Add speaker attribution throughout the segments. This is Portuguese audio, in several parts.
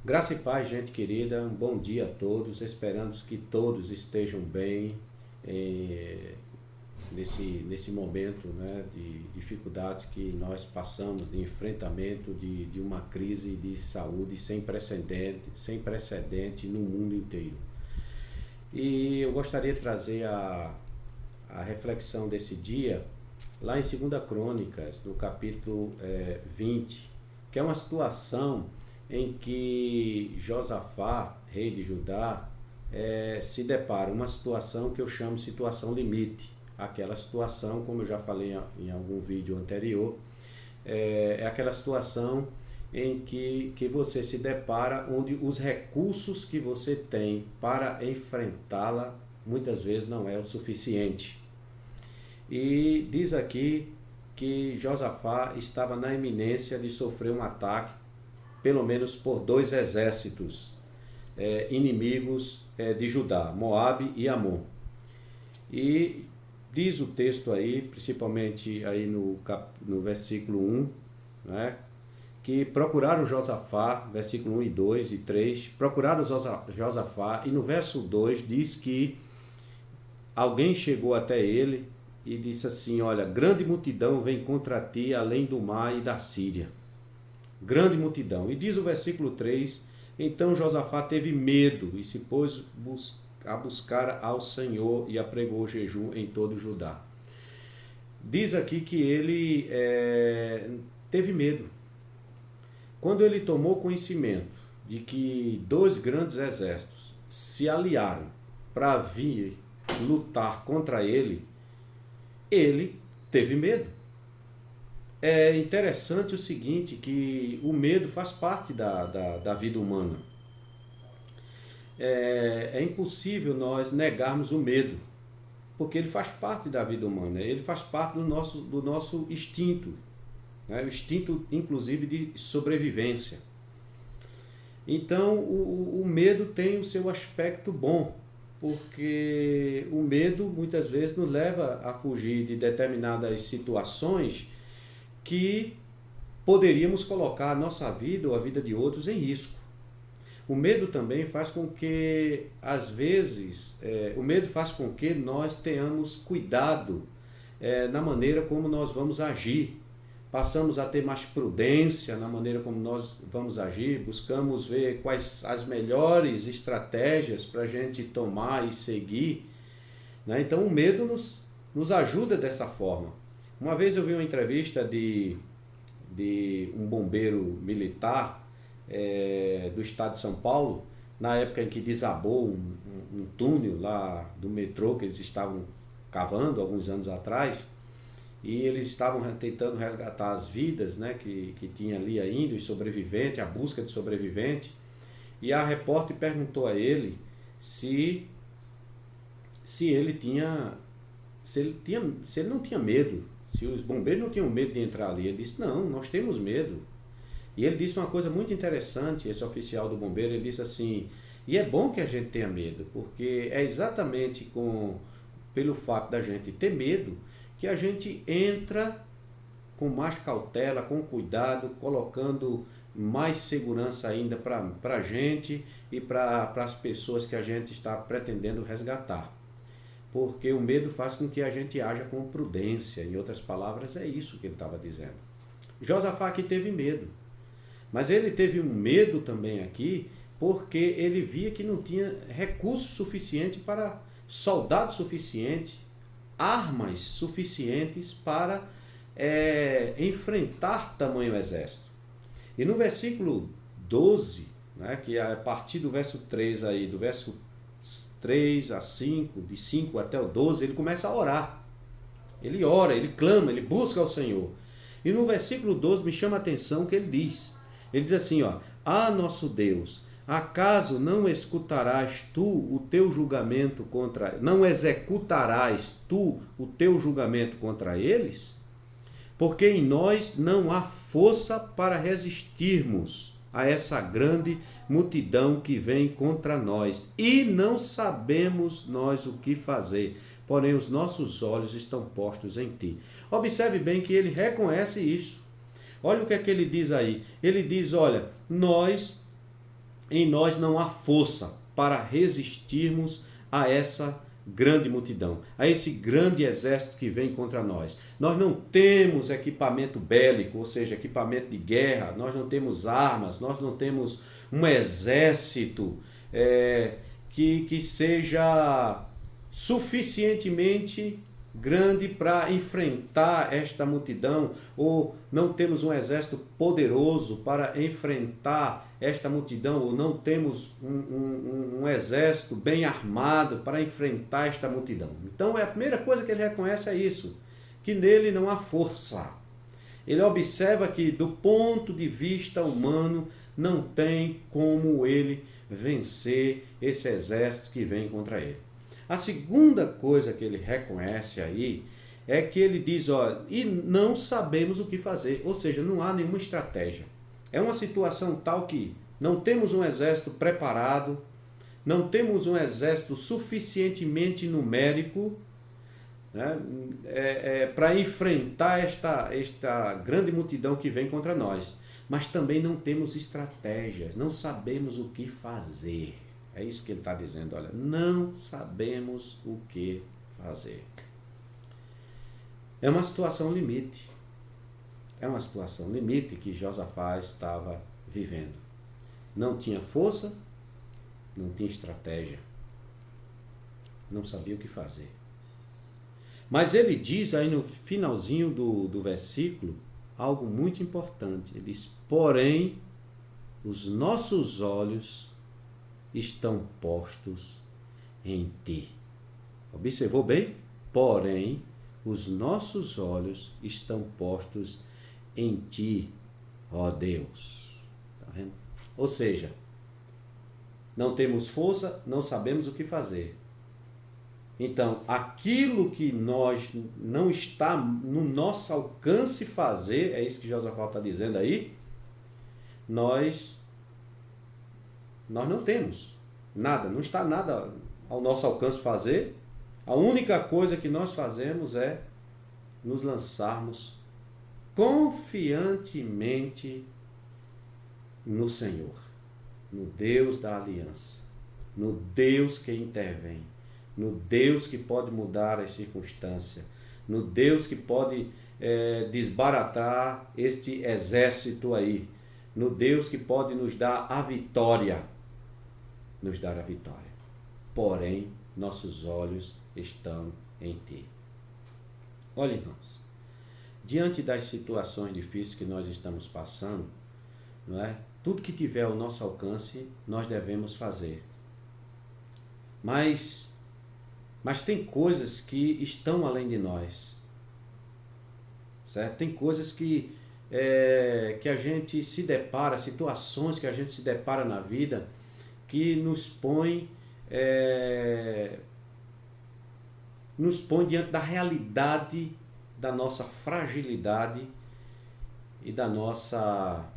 Speaker 1: Graça e paz, gente querida, um bom dia a todos, esperamos que todos estejam bem eh, nesse momento, né, de dificuldades que nós passamos, de enfrentamento de uma crise de saúde sem precedente no mundo inteiro. E eu gostaria de trazer a reflexão desse dia lá em 2 Crônicas, no capítulo 20, que é uma situação em que Josafá, rei de Judá, se depara, uma situação que eu chamo de situação limite. Aquela situação, como eu já falei em algum vídeo anterior, é aquela situação em que você se depara onde os recursos que você tem para enfrentá-la muitas vezes não é o suficiente. E diz aqui que Josafá estava na iminência de sofrer um ataque, pelo menos por dois exércitos inimigos de Judá, Moabe e Amon. E diz o texto aí, principalmente aí no versículo 1, né, que procuraram Josafá, versículo 1 e 2 e 3, procuraram Josafá, e no verso 2 diz que alguém chegou até ele e disse assim: olha, grande multidão vem contra ti além do mar e da Síria. Grande multidão. E diz o versículo 3: então Josafá teve medo e se pôs a buscar ao Senhor e apregou jejum em todo Judá. Diz aqui que ele teve medo. Quando ele tomou conhecimento de que dois grandes exércitos se aliaram para vir lutar contra ele, ele teve medo. É interessante o seguinte, que o medo faz parte da vida humana. É impossível nós negarmos o medo, porque ele faz parte da vida humana, ele faz parte do nosso instinto, né? O instinto inclusive de sobrevivência. Então o medo tem o seu aspecto bom, porque o medo muitas vezes nos leva a fugir de determinadas situações que poderíamos colocar a nossa vida ou a vida de outros em risco. O medo também faz com que, às vezes, o medo faz com que nós tenhamos cuidado na maneira como nós vamos agir. Passamos a ter mais prudência na maneira como nós vamos agir, buscamos ver quais as melhores estratégias para a gente tomar e seguir, né? Então o medo nos ajuda dessa forma. Uma vez eu vi uma entrevista de um bombeiro militar do estado de São Paulo, na época em que desabou um túnel lá do metrô que eles estavam cavando alguns anos atrás, e eles estavam tentando resgatar as vidas, né, que tinha ali ainda, os sobreviventes, a busca de sobrevivente, e a repórter perguntou a ele se ele tinha se ele não tinha medo, se os bombeiros não tinham medo de entrar ali. Ele disse: não, nós temos medo. E ele disse uma coisa muito interessante, esse oficial do bombeiro, ele disse assim: e é bom que a gente tenha medo, porque é exatamente pelo fato da gente ter medo que a gente entra com mais cautela, com cuidado, colocando mais segurança ainda para a gente e para as pessoas que a gente está pretendendo resgatar. Porque o medo faz com que a gente haja com prudência. Em outras palavras, é isso que ele estava dizendo. Josafá aqui teve medo. Mas ele teve um medo também aqui porque ele via que não tinha recurso suficiente para soldados suficientes, armas suficientes para enfrentar tamanho exército. E no versículo 12, né, que é a partir do verso 3 aí, do verso 3 a 5, de 5 até o 12, ele começa a orar. Ele ora, ele clama, ele busca ao Senhor. E no versículo 12 me chama a atenção que ele diz assim, ó: ah, nosso Deus, acaso não escutarás tu o teu julgamento contra, não executarás tu o teu julgamento contra eles? Porque em nós não há força para resistirmos a essa grande multidão que vem contra nós, e não sabemos nós o que fazer, porém os nossos olhos estão postos em ti. Observe bem que ele reconhece isso. Olha o que é que ele diz aí. Ele diz: olha, nós em nós não há força para resistirmos a essa grande multidão, a esse grande exército que vem contra nós. Nós não temos equipamento bélico, ou seja, equipamento de guerra, nós não temos armas, nós não temos um exército que seja suficientemente grande para enfrentar esta multidão, ou não temos um exército poderoso para enfrentar esta multidão, ou não temos um exército bem armado para enfrentar esta multidão. Então a primeira coisa que ele reconhece é isso, que nele não há força. Ele observa que do ponto de vista humano não tem como ele vencer esse exército que vem contra ele. A segunda coisa que ele reconhece aí é que ele diz, e não sabemos o que fazer, ou seja, não há nenhuma estratégia. É uma situação tal que não temos um exército preparado, não temos um exército suficientemente numérico, né, para enfrentar esta grande multidão que vem contra nós. Mas também não temos estratégias, não sabemos o que fazer. É isso que ele está dizendo, olha, não sabemos o que fazer. É uma situação limite. É uma situação limite que Josafá estava vivendo. Não tinha força, não tinha estratégia. Não sabia o que fazer. Mas ele diz aí no finalzinho do versículo algo muito importante. Ele diz, porém, os nossos olhos estão postos em ti. Observou bem? Porém, os nossos olhos estão postos em ti, ó Deus. Tá vendo? Ou seja, não temos força, não sabemos o que fazer. Então, aquilo que nós não está no nosso alcance fazer, é isso que Josafá está dizendo aí, nós não temos nada, não está nada ao nosso alcance fazer. A única coisa que nós fazemos é nos lançarmos confiantemente no Senhor, no Deus da aliança, no Deus que intervém, no Deus que pode mudar as circunstâncias, no Deus que pode desbaratar este exército aí, no Deus que pode nos dar a vitória. Porém, nossos olhos estão em ti. Olha, irmãos, diante das situações difíceis que nós estamos passando, não é? Tudo que tiver ao nosso alcance, nós devemos fazer. Mas tem coisas que estão além de nós, certo? Tem coisas que a gente se depara, situações que a gente se depara na vida, que nos põe diante da realidade da nossa fragilidade e da nossa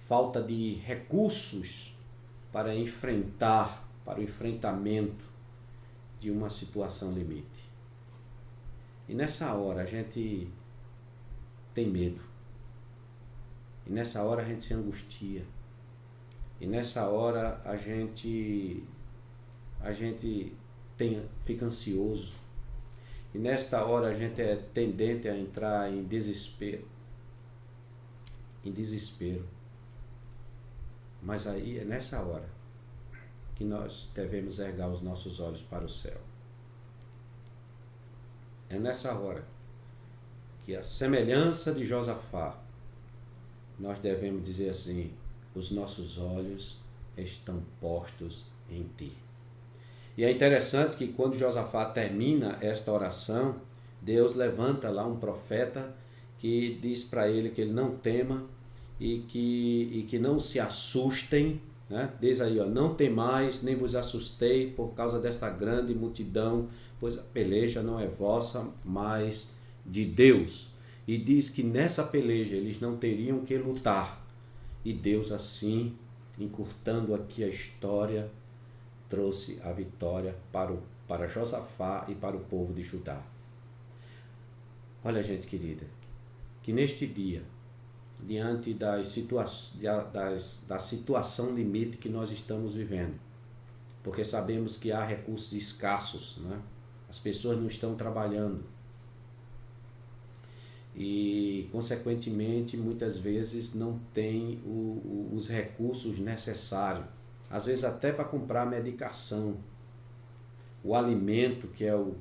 Speaker 1: falta de recursos para o enfrentamento de uma situação limite. E nessa hora a gente tem medo. E nessa hora a gente se angustia. E nessa hora a gente fica ansioso. E nesta hora a gente é tendente a entrar em desespero. Mas aí é nessa hora que nós devemos erguer os nossos olhos para o céu. É nessa hora que, a semelhança de Josafá, nós devemos dizer assim: os nossos olhos estão postos em ti. E é interessante que quando Josafá termina esta oração, Deus levanta lá um profeta que diz para ele que ele não tema e que não se assustem, né? Diz aí, não temais, nem vos assustei por causa desta grande multidão, pois a peleja não é vossa, mas de Deus. E diz que nessa peleja eles não teriam que lutar. E Deus, assim, encurtando aqui a história, trouxe a vitória para Josafá e para o povo de Judá. Olha, gente querida, que neste dia diante da situação limite que nós estamos vivendo, porque sabemos que há recursos escassos, né? As pessoas não estão trabalhando e, consequentemente, muitas vezes não tem os recursos necessários, às vezes até para comprar medicação, o alimento que é o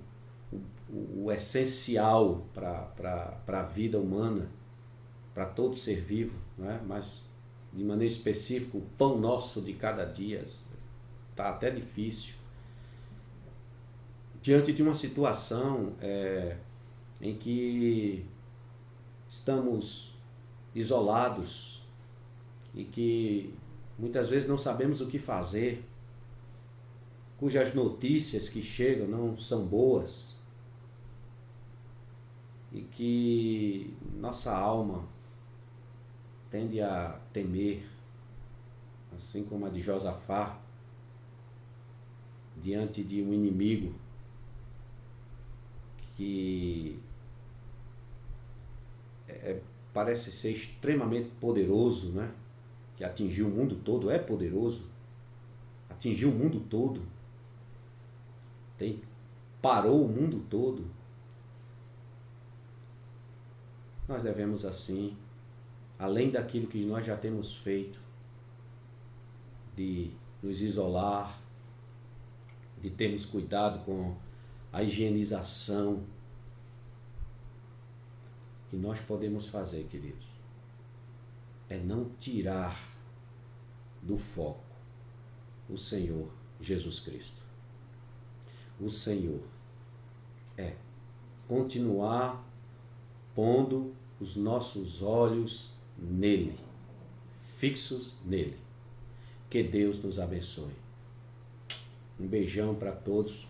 Speaker 1: essencial para a vida humana, para todo ser vivo, não é? Mas de maneira específica o pão nosso de cada dia está até difícil. Diante de uma situação em que estamos isolados e que muitas vezes não sabemos o que fazer, cujas notícias que chegam não são boas e que nossa alma tende a temer, assim como a de Josafá, diante de um inimigo que parece ser extremamente poderoso, né? Que atingiu o mundo todo, é poderoso, atingiu o mundo todo, parou o mundo todo. Nós devemos, assim, além daquilo que nós já temos feito, de nos isolar, de termos cuidado com a higienização, que nós podemos fazer, queridos, é não tirar do foco o Senhor Jesus Cristo. O Senhor é continuar pondo os nossos olhos nele, fixos nele. Que Deus nos abençoe. Um beijão para todos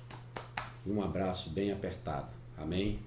Speaker 1: e um abraço bem apertado. Amém?